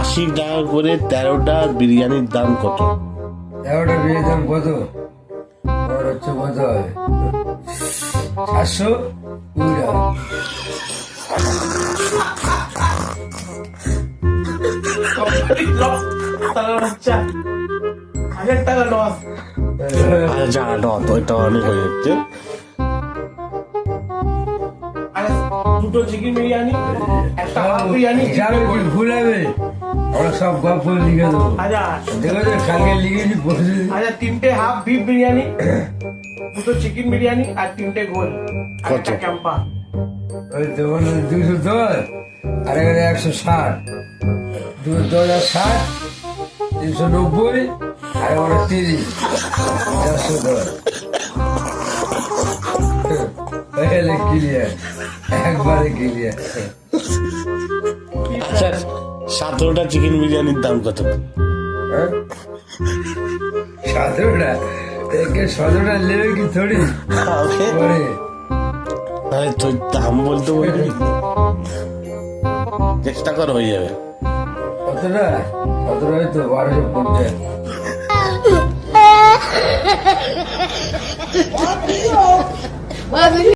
80 টাকা করে 13টা বিরিয়ানির দাম কত? 13টা বিরিয়ানির দাম কত? আর হচ্ছে কত হবে? 720 টাকা। আচ্ছা 1000 টাকা লস। আচ্ছা ওইটা অনেক হয়ে যাচ্ছে। আরে দুটো চিকেন বিরিয়ানি, একটা হাফ বিরিয়ানি, হিসাবে কি ভুল হবে? আমরা সব গল্প লিখে দেবো। আচ্ছা দেখো যে কালকে লিখেছি বসে। আচ্ছা 3টে হাফ বিফ বিরিয়ানি, দুটো চিকেন বিরিয়ানি আর 3টে গোল, আর একটা ক্যাম্পা। ওই তো 210 আর এখানে 160, 210 আর 60, 390 আর এখানে 30, 410। তাহলে ক্লিয়ার, একবারে ক্লিয়ার। আচ্ছা 17টা চিকেন বিরিয়ানির দাম কত? 17টা 17টা নেবে কি থোড়ি করে? তাহলে তুই দাম বলতে বলবি, চেষ্টা কর হয়ে যাবে। কতটা? 17 হয়তো 1250।